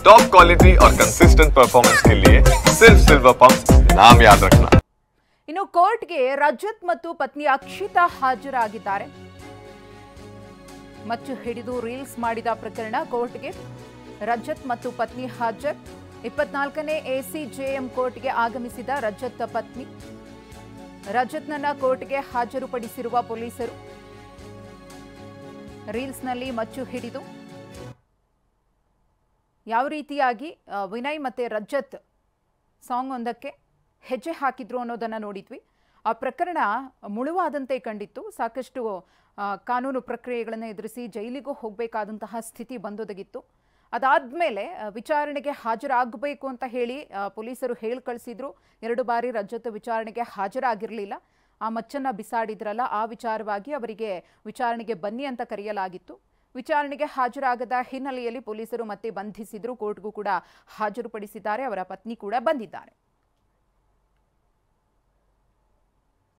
Top quality और consistent performance के लिए सिर्फ सिल्वर पंप नाम याद रखना। ಇನ್ನು ಕೋರ್ಟ್ಗೆ ರಜತ್ ಮತ್ತು ಪತ್ನಿ ಅಕ್ಷಿತಾ ಹಾಜರಾಗಿದ್ದಾರೆ. ಮಚ್ಚು ಹಿಡಿದು ರೀಲ್ಸ್ ಮಾಡಿದ ಪ್ರಕರಣ ಕೋರ್ಟ್ಗೆ ರಜತ್ ಮತ್ತು ಪತ್ನಿ ಹಾಜರ್. 24ನೇ ಎಸಿಜೆಎಂ ಕೋರ್ಟ್ಗೆ ಆಗಮಿಸಿದ ರಜತ್ ಪತ್ನಿ. ರಜತ್ನನ್ನ ಕೋರ್ಟ್ಗೆ ಹಾಜರುಪಡಿಸಿರುವ ಪೊಲೀಸರು ರೀಲ್ಸ್ನಲ್ಲಿ ಮಚ್ಚು ಹಿಡಿದು ಯಾವ ರೀತಿಯಾಗಿ ವಿನಯ್ ಮತ್ತು ರಜತ್ ಸಾಂಗ್ ಒಂದಕ್ಕೆ ಹೆಜ್ಜೆ ಹಾಕಿದ್ರು ಅನ್ನೋದನ್ನು ನೋಡಿದ್ವಿ. ಆ ಪ್ರಕರಣ ಮುಳುವಾದಂತೆ ಕಂಡಿತ್ತು. ಸಾಕಷ್ಟು ಕಾನೂನು ಪ್ರಕ್ರಿಯೆಗಳನ್ನು ಎದುರಿಸಿ ಜೈಲಿಗೂ ಹೋಗಬೇಕಾದಂತಹ ಸ್ಥಿತಿ ಬಂದೊದಗಿತ್ತು. ಅದಾದಮೇಲೆ ವಿಚಾರಣೆಗೆ ಹಾಜರಾಗಬೇಕು ಅಂತ ಹೇಳಿ ಪೊಲೀಸರು ಹೇಳಿ ಕಳಿಸಿದ್ರು. 2 ಬಾರಿ ರಜತ್ ವಿಚಾರಣೆಗೆ ಹಾಜರಾಗಿರಲಿಲ್ಲ. ಆ ಮಚ್ಚನ್ನು ಬಿಸಾಡಿದ್ರಲ್ಲ, ಆ ವಿಚಾರವಾಗಿ ಅವರಿಗೆ ವಿಚಾರಣೆಗೆ ಬನ್ನಿ ಅಂತ ಕರೆಯಲಾಗಿತ್ತು. ವಿಚಾರಣೆಗೆ ಹಾಜರಾಗದ ಹಿನ್ನೆಲೆಯಲ್ಲಿ ಪೊಲೀಸರು ಮತ್ತೆ ಬಂಧಿಸಿದ್ರು. ಕೋರ್ಟ್ಗೂ ಕೂಡ ಹಾಜರುಪಡಿಸಿದ್ದಾರೆ. ಅವರ ಪತ್ನಿ ಕೂಡ ಬಂದಿದ್ದಾರೆ.